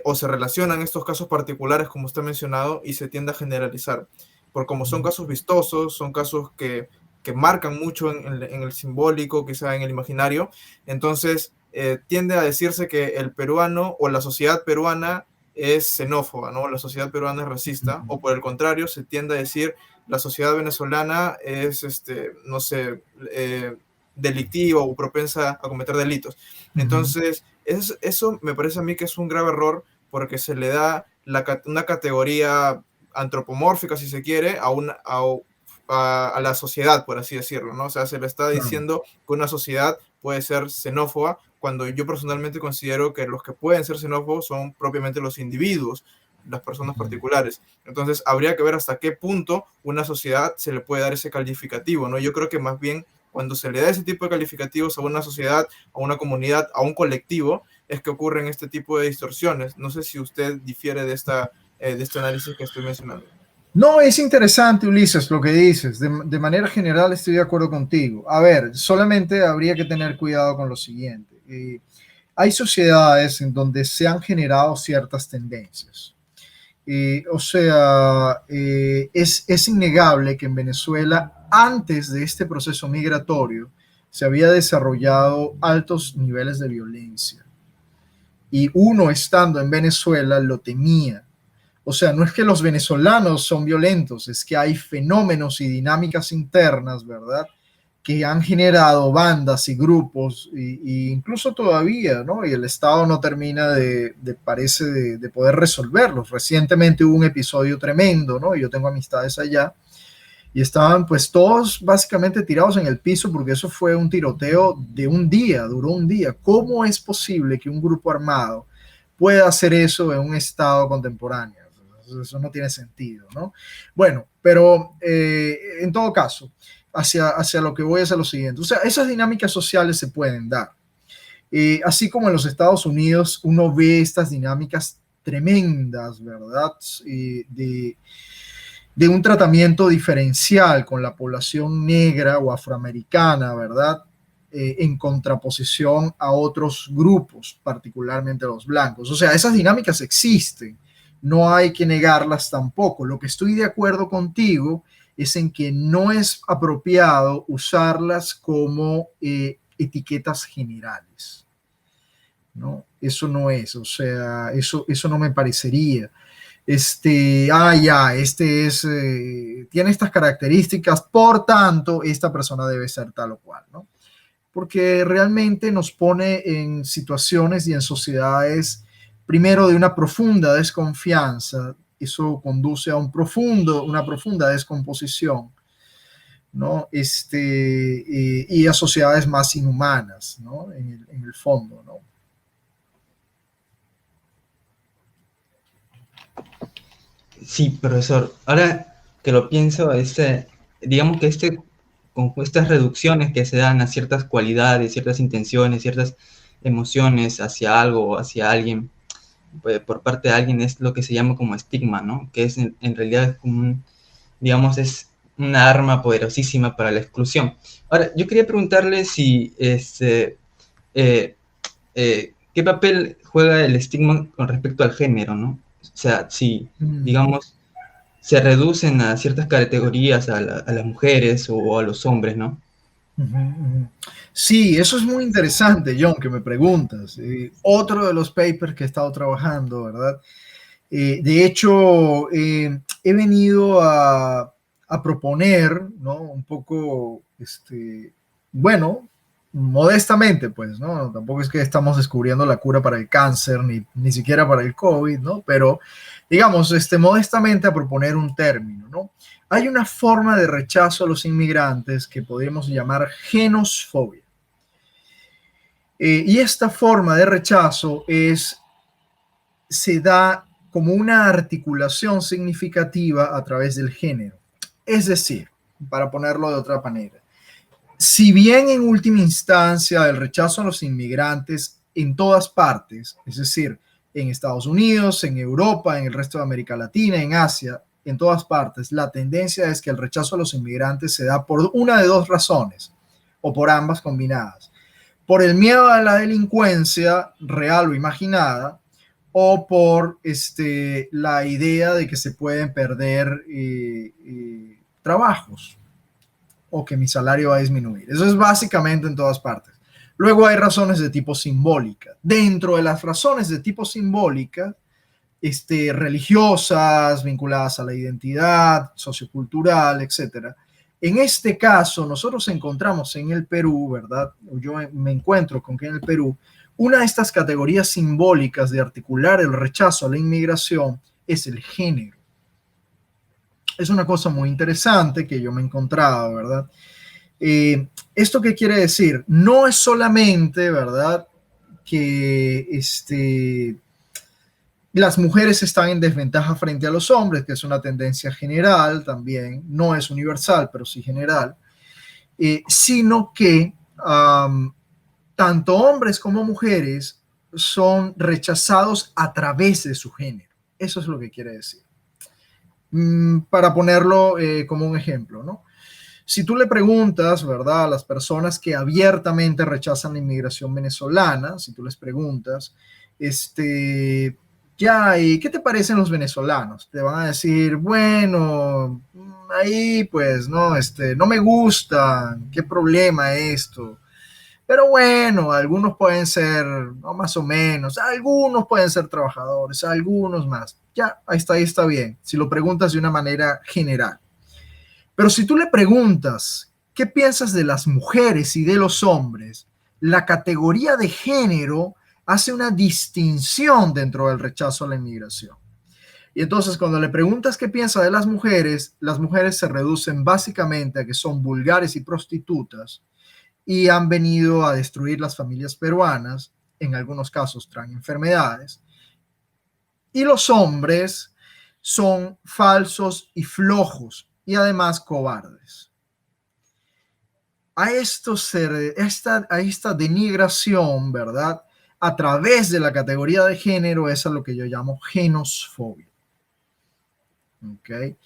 o se relacionan estos casos particulares, como usted ha mencionado, y se tiende a generalizar. Porque como son casos vistosos, son casos que que marcan mucho en el simbólico, quizá en el imaginario. Entonces, tiende a decirse que el peruano o la sociedad peruana es xenófoba, ¿no? La sociedad peruana es racista, o por el contrario, se tiende a decir la sociedad venezolana es, no sé, delictiva o propensa a cometer delitos. Entonces, eso me parece a mí que es un grave error porque se le da una categoría antropomórfica, si se quiere, a la sociedad, por así decirlo, ¿no? O sea, se le está diciendo que una sociedad puede ser xenófoba, cuando yo personalmente considero que los que pueden ser xenófobos son propiamente los individuos, las personas particulares. Entonces, habría que ver hasta qué punto una sociedad se le puede dar ese calificativo, ¿no? Yo creo que más bien cuando se le da ese tipo de calificativos a una sociedad, a una comunidad, a un colectivo, es que ocurren este tipo de distorsiones. No sé si usted difiere de este análisis que estoy mencionando. No, es interesante, Ulises, lo que dices. De manera general estoy de acuerdo contigo. A ver, solamente habría que tener cuidado con lo siguiente. Hay sociedades en donde se han generado ciertas tendencias. O sea, es innegable que en Venezuela, antes de este proceso migratorio, se había desarrollado altos niveles de violencia. Y uno estando en Venezuela lo temía. O sea, no es que los venezolanos son violentos, es que hay fenómenos y dinámicas internas, ¿verdad?, que han generado bandas y grupos, y incluso todavía, ¿no? Y el Estado no termina parece, de poder resolverlos. Recientemente hubo un episodio tremendo, ¿no? Yo tengo amistades allá, y estaban pues todos básicamente tirados en el piso porque eso fue un tiroteo de un día, duró un día. ¿Cómo es posible que un grupo armado pueda hacer eso en un Estado contemporáneo? Eso no tiene sentido, ¿no? Bueno, pero en todo caso, hacia lo que voy es a lo siguiente. O sea, esas dinámicas sociales se pueden dar. Así como en los Estados Unidos uno ve estas dinámicas tremendas, ¿verdad? De un tratamiento diferencial con la población negra o afroamericana, ¿verdad? En contraposición a otros grupos, particularmente los blancos. O sea, esas dinámicas existen, no hay que negarlas tampoco. Lo que estoy de acuerdo contigo es en que no es apropiado usarlas como etiquetas generales, ¿no? Eso no es, o sea, eso no me parecería. Tiene estas características, por tanto, esta persona debe ser tal o cual, ¿no? Porque realmente nos pone en situaciones y en sociedades, primero, de una profunda desconfianza. Eso conduce a una profunda descomposición, ¿no? Y a sociedades más inhumanas, ¿no? En el fondo, ¿no? Sí, profesor. Ahora que lo pienso, digamos que con estas reducciones que se dan a ciertas cualidades, ciertas intenciones, ciertas emociones hacia algo o hacia alguien, pues, por parte de alguien, es lo que se llama como estigma, ¿no? Que es en realidad es como digamos, es una arma poderosísima para la exclusión. Ahora, yo quería preguntarle si ¿qué papel juega el estigma con respecto al género, ¿no? O sea, si, digamos, se reducen a ciertas categorías a las mujeres o a los hombres, ¿no? Sí, eso es muy interesante, John, que me preguntas. Otro de los papers que he estado trabajando, ¿verdad? De hecho, he venido a proponer, ¿no? Un poco, bueno, modestamente, pues, ¿no? Tampoco es que estamos descubriendo la cura para el cáncer, ni siquiera para el COVID, ¿no? Pero, digamos, modestamente a proponer un término, ¿no? Hay una forma de rechazo a los inmigrantes que podríamos llamar genosfobia. Y esta forma de rechazo se da como una articulación significativa a través del género. Es decir, para ponerlo de otra manera, si bien en última instancia el rechazo a los inmigrantes en todas partes, es decir, en Estados Unidos, en Europa, en el resto de América Latina, en Asia, en todas partes, la tendencia es que el rechazo a los inmigrantes se da por una de dos razones, o por ambas combinadas. Por el miedo a la delincuencia real o imaginada, o por la idea de que se pueden perder trabajos. o que mi salario va a disminuir. Eso es básicamente en todas partes. Luego hay razones de tipo simbólica. Dentro de las razones de tipo simbólica, religiosas, vinculadas a la identidad, sociocultural, etcétera. En este caso, nosotros encontramos en el Perú, ¿verdad? Yo me encuentro con que en el Perú, una de estas categorías simbólicas de articular el rechazo a la inmigración es el género. Es una cosa muy interesante que yo me he encontrado, ¿verdad? ¿Esto qué quiere decir? No es solamente, ¿verdad?, que las mujeres están en desventaja frente a los hombres, que es una tendencia general también, no es universal, pero sí general, sino que tanto hombres como mujeres son rechazados a través de su género. Eso es lo que quiere decir. Para ponerlo como un ejemplo, ¿no? Si tú le preguntas, ¿verdad?, a las personas que abiertamente rechazan la inmigración venezolana, si tú les preguntas, ya, ¿y qué te parecen los venezolanos? Te van a decir, bueno, ahí pues, no, no me gustan, qué problema esto. Pero bueno, algunos pueden ser, no, más o menos, algunos pueden ser trabajadores, algunos más. Ya, ahí está bien, si lo preguntas de una manera general. Pero si tú le preguntas, ¿qué piensas de las mujeres y de los hombres? La categoría de género hace una distinción dentro del rechazo a la inmigración. Y entonces cuando le preguntas qué piensa de las mujeres se reducen básicamente a que son vulgares y prostitutas y han venido a destruir las familias peruanas, en algunos casos traen enfermedades. Y los hombres son falsos y flojos y además cobardes. A esta denigración, ¿verdad?, a través de la categoría de género, es a lo que yo llamo genosfobia. ¿Okay?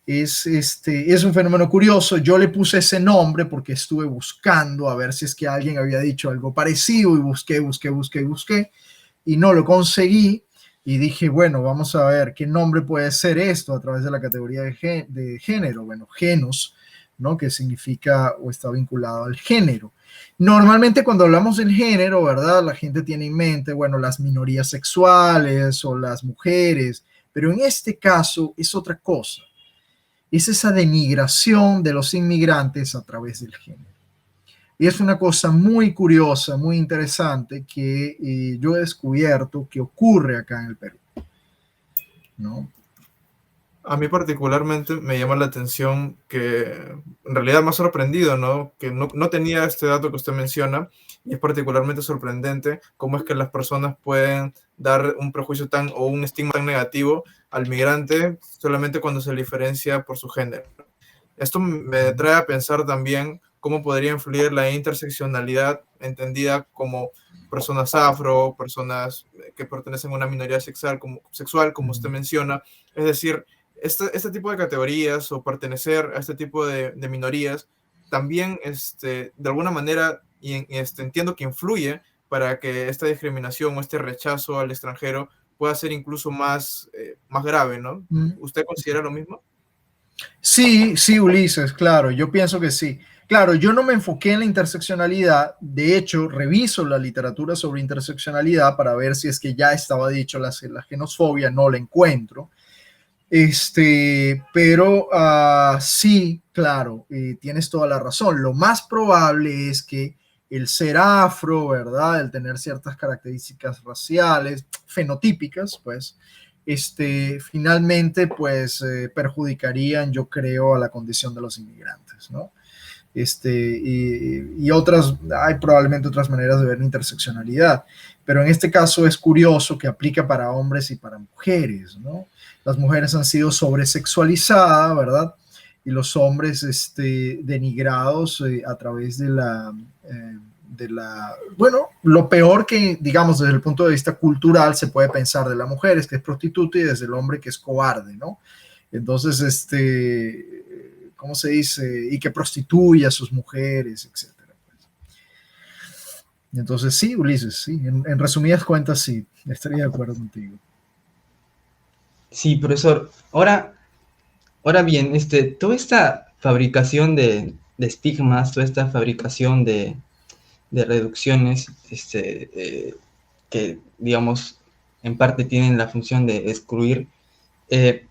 Es un fenómeno curioso. Yo le puse ese nombre porque estuve buscando a ver si es que alguien había dicho algo parecido y busqué y no lo conseguí. Y dije, bueno, vamos a ver qué nombre puede ser esto a través de la categoría de género. Bueno, genos, ¿no?, que significa o está vinculado al género. Normalmente cuando hablamos del género, ¿verdad?, la gente tiene en mente, bueno, las minorías sexuales o las mujeres, pero en este caso es otra cosa. Es esa denigración de los inmigrantes a través del género. Y es una cosa muy curiosa, muy interesante que yo he descubierto que ocurre acá en el Perú, ¿no? A mí particularmente me llama la atención que en realidad me ha sorprendido, ¿no?, que no tenía este dato que usted menciona, y es particularmente sorprendente cómo es que las personas pueden dar un prejuicio o un estigma tan negativo al migrante solamente cuando se le diferencia por su género. Esto me trae a pensar también cómo podría influir la interseccionalidad, entendida como personas afro, personas que pertenecen a una minoría sexual, como usted menciona. Es decir, este tipo de categorías o pertenecer a este tipo de minorías también, de alguna manera, entiendo que influye para que esta discriminación o este rechazo al extranjero pueda ser incluso más grave, ¿no? ¿Usted considera lo mismo? Sí, Ulises, claro, yo pienso que sí. Claro, yo no me enfoqué en la interseccionalidad, de hecho, reviso la literatura sobre interseccionalidad para ver si es que ya estaba dicho la genofobia, no la encuentro. Pero sí, claro, tienes toda la razón. Lo más probable es que el ser afro, ¿verdad?, el tener ciertas características raciales, fenotípicas, pues, finalmente, pues, perjudicarían, yo creo, a la condición de los inmigrantes, ¿no? Y hay probablemente otras maneras de ver la interseccionalidad, pero en este caso es curioso que aplica para hombres y para mujeres, ¿no? Las mujeres han sido sobresexualizadas, ¿verdad?, y los hombres denigrados a través de bueno, lo peor que, digamos, desde el punto de vista cultural se puede pensar de la mujer es que es prostituta y desde el hombre que es cobarde, ¿no? Entonces, ¿cómo se dice? Y que prostituye a sus mujeres, etcétera. Entonces, sí, Ulises, sí, en resumidas cuentas, sí, estaría de acuerdo contigo. Sí, profesor. Ahora bien, toda esta fabricación de estigmas, toda esta fabricación de reducciones que, digamos, en parte tienen la función de excluir, eh,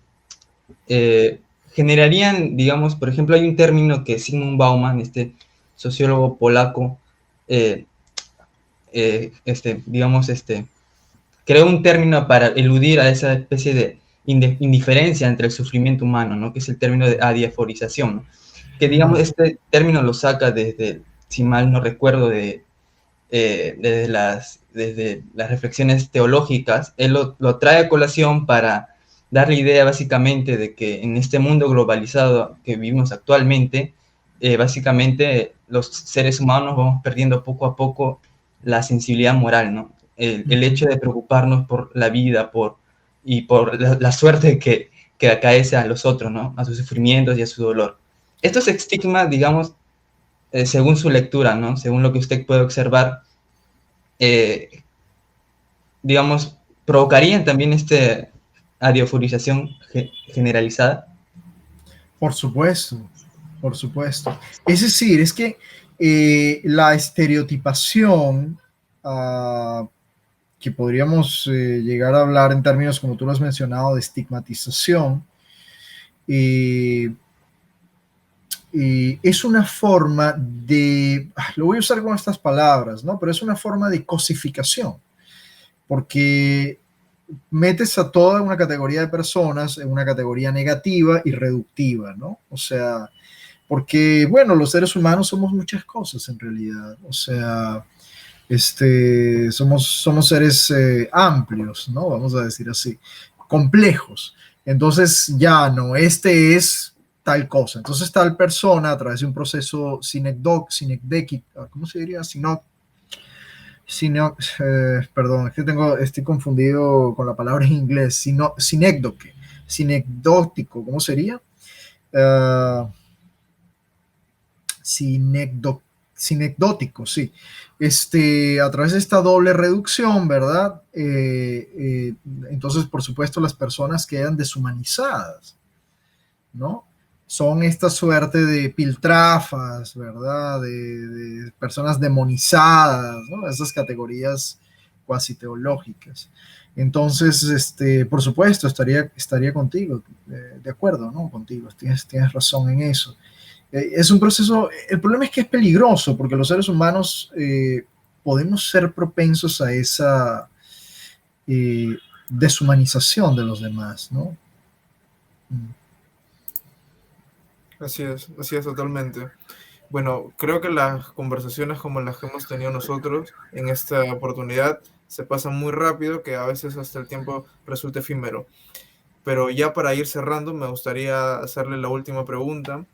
eh, generarían, digamos, por ejemplo, hay un término que Zygmunt Bauman, este sociólogo polaco, eh, digamos, creó un término para eludir a esa especie de indiferencia entre el sufrimiento humano, ¿no? Que es el término de adiaforización, ¿no? Que, digamos, este término lo saca desde, si mal no recuerdo, desde las reflexiones teológicas. Él lo trae a colación para dar la idea básicamente de que en este mundo globalizado que vivimos actualmente, básicamente los seres humanos vamos perdiendo poco a poco la sensibilidad moral, ¿no? El hecho de preocuparnos por la vida y por la suerte que acaece a los otros, ¿no? A sus sufrimientos y a su dolor. Estos estigmas, digamos, según su lectura, ¿no? Según lo que usted puede observar, digamos, provocarían también adioforización generalizada. Por supuesto, por supuesto. Es decir, es que la estereotipación, que podríamos llegar a hablar en términos, como tú lo has mencionado, de estigmatización, es una forma de, lo voy a usar con estas palabras, ¿no? Pero es una forma de cosificación, porque metes a toda una categoría de personas en una categoría negativa y reductiva, ¿no? O sea, porque, bueno, los seres humanos somos muchas cosas en realidad, o sea, somos seres amplios, ¿no? Vamos a decir así, complejos. Entonces, ya no, es tal cosa. Entonces, tal persona, a través de un proceso sinecdéquico, ¿cómo se diría? Perdón, es que estoy confundido con la palabra en inglés, sinecdótico, ¿cómo sería? Sinecdótico, sí. A través de esta doble reducción, ¿verdad? Entonces, por supuesto, las personas quedan deshumanizadas, ¿no? Son esta suerte de piltrafas, ¿verdad? De personas demonizadas, ¿no? Esas categorías cuasi teológicas. Entonces, por supuesto, estaría contigo, de acuerdo, ¿no? Contigo, tienes razón en eso. Es un proceso, el problema es que es peligroso, porque los seres humanos podemos ser propensos a esa deshumanización de los demás, ¿no? Así es totalmente. Bueno, creo que las conversaciones como las que hemos tenido nosotros en esta oportunidad se pasan muy rápido, que a veces hasta el tiempo resulta efímero. Pero ya para ir cerrando, me gustaría hacerle la última pregunta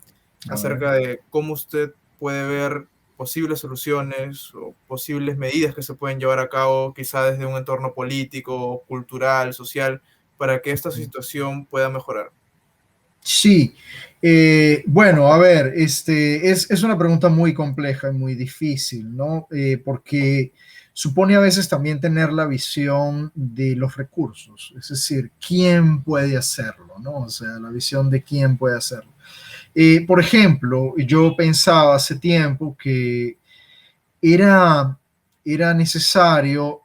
acerca de cómo usted puede ver posibles soluciones o posibles medidas que se pueden llevar a cabo, quizá desde un entorno político, cultural, social, para que esta situación pueda mejorar. Sí, bueno, a ver, es una pregunta muy compleja y muy difícil, ¿no? Porque supone a veces también tener la visión de los recursos, es decir, quién puede hacerlo, ¿no? O sea, la visión de quién puede hacerlo. Por ejemplo, yo pensaba hace tiempo que era, era necesario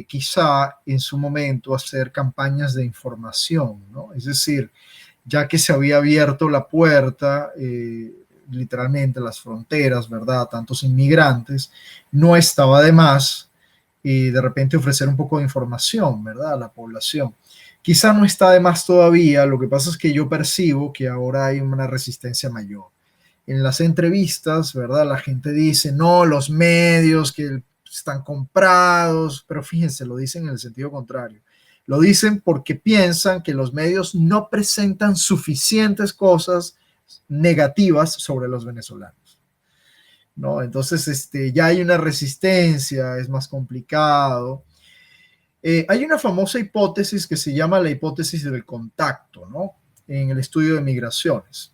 quizá en su momento hacer campañas de información, ¿no? Es decir, ya que se había abierto la puerta, literalmente las fronteras, ¿verdad? Tantos inmigrantes, no estaba de más de repente ofrecer un poco de información, ¿verdad? A la población. Quizá no está de más todavía, lo que pasa es que yo percibo que ahora hay una resistencia mayor. En las entrevistas, ¿verdad? La gente dice, no, los medios que están comprados, pero fíjense, lo dicen en el sentido contrario. Lo dicen porque piensan que los medios no presentan suficientes cosas negativas sobre los venezolanos, ¿no? Entonces, ya hay una resistencia, es más complicado. Hay una famosa hipótesis que se llama la hipótesis del contacto, ¿no? En el estudio de migraciones,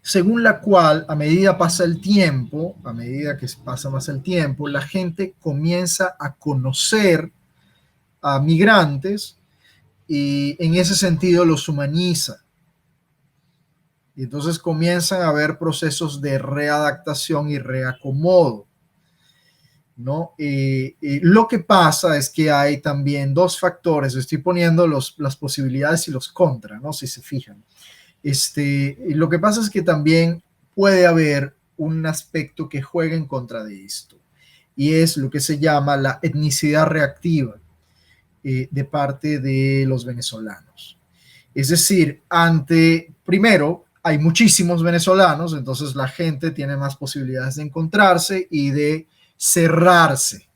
según la cual a medida pasa el tiempo, a medida que pasa más el tiempo, la gente comienza a conocer a migrantes y en ese sentido los humaniza. Y entonces comienzan a haber procesos de readaptación y reacomodo, ¿no? Lo que pasa es que hay también dos factores. Estoy poniendo las posibilidades y los contras, ¿no? Si se fijan. Lo que pasa es que también puede haber un aspecto que juega en contra de esto, y es lo que se llama la etnicidad reactiva de parte de los venezolanos. Es decir, primero, hay muchísimos venezolanos, entonces la gente tiene más posibilidades de encontrarse y de cerrarse.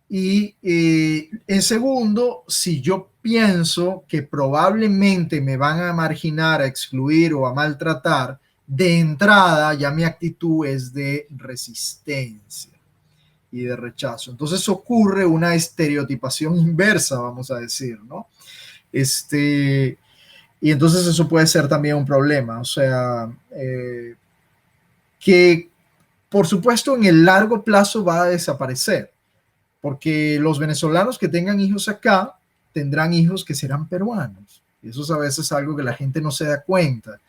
Y en segundo, si yo pienso que probablemente me van a marginar, a excluir o a maltratar, de entrada ya mi actitud es de resistencia y de rechazo. Entonces ocurre una estereotipación inversa, vamos a decir, ¿no? Y entonces eso puede ser también un problema. O sea, que por supuesto en el largo plazo va a desaparecer, porque los venezolanos que tengan hijos acá tendrán hijos que serán peruanos. Y eso es a veces algo que la gente no se da cuenta.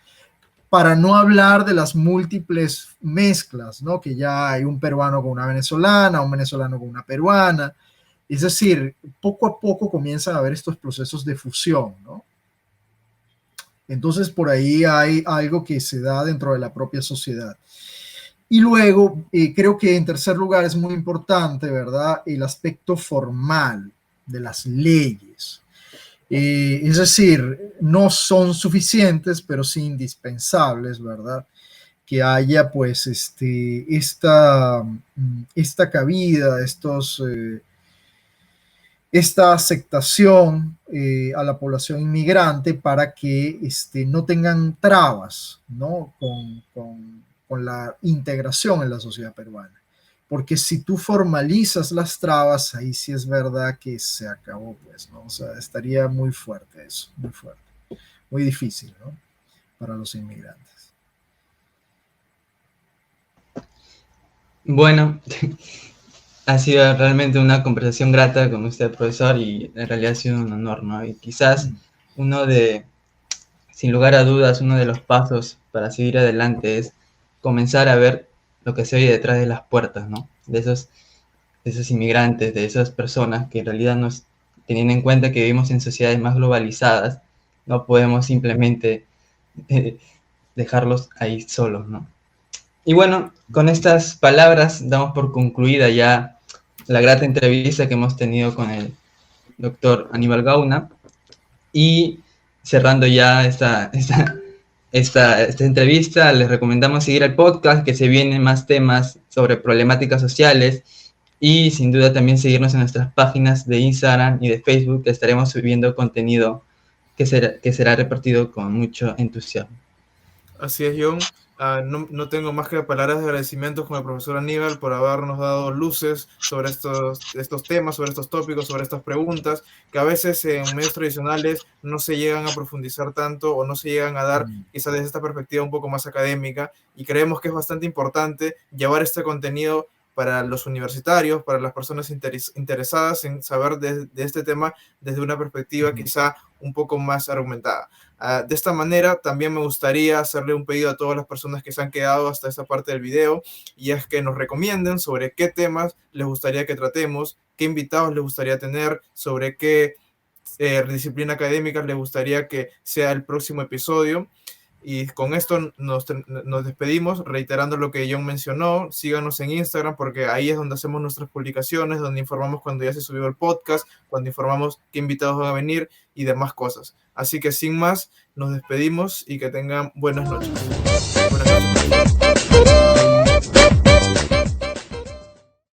Para no hablar de las múltiples mezclas, ¿no? Que ya hay un peruano con una venezolana, un venezolano con una peruana. Es decir, poco a poco comienzan a haber estos procesos de fusión, ¿no? Entonces, por ahí hay algo que se da dentro de la propia sociedad. Y luego, creo que en tercer lugar es muy importante, ¿verdad?, el aspecto formal de las leyes. Es decir, no son suficientes, pero sí indispensables, ¿verdad?, que haya pues esta cabida, esta aceptación a la población inmigrante para que no tengan trabas, ¿no?, con la integración en la sociedad peruana. Porque si tú formalizas las trabas, ahí sí es verdad que se acabó, pues, ¿no? O sea, estaría muy fuerte eso, muy fuerte, muy difícil, ¿no?, para los inmigrantes. Bueno, ha sido realmente una conversación grata con usted, profesor, y en realidad ha sido un honor, ¿no? Y quizás sin lugar a dudas, uno de los pasos para seguir adelante es comenzar a ver lo que se oye detrás de las puertas, ¿no? De esos inmigrantes, de esas personas que en realidad teniendo en cuenta que vivimos en sociedades más globalizadas, no podemos simplemente dejarlos ahí solos, ¿no? Y bueno, con estas palabras damos por concluida ya la grata entrevista que hemos tenido con el doctor Aníbal Gauna, y cerrando ya esta entrevista, les recomendamos seguir el podcast, que se vienen más temas sobre problemáticas sociales, y sin duda también seguirnos en nuestras páginas de Instagram y de Facebook, que estaremos subiendo contenido que será repartido con mucho entusiasmo. Así es, John. No tengo más que palabras de agradecimiento con el profesor Aníbal por habernos dado luces sobre estos temas, sobre estos tópicos, sobre estas preguntas, que a veces en medios tradicionales no se llegan a profundizar tanto o no se llegan a dar quizás desde esta perspectiva un poco más académica, y creemos que es bastante importante llevar este contenido para los universitarios, para las personas interesadas en saber de este tema desde una perspectiva quizá un poco más argumentada. De esta manera también me gustaría hacerle un pedido a todas las personas que se han quedado hasta esta parte del video, y es que nos recomienden sobre qué temas les gustaría que tratemos, qué invitados les gustaría tener, sobre qué disciplina académica les gustaría que sea el próximo episodio. Y con esto nos despedimos, reiterando lo que John mencionó. Síganos en Instagram, porque ahí es donde hacemos nuestras publicaciones, donde informamos cuando ya se subió el podcast, cuando informamos qué invitados van a venir y demás cosas. Así que sin más, nos despedimos y que tengan buenas noches. Buenas noches.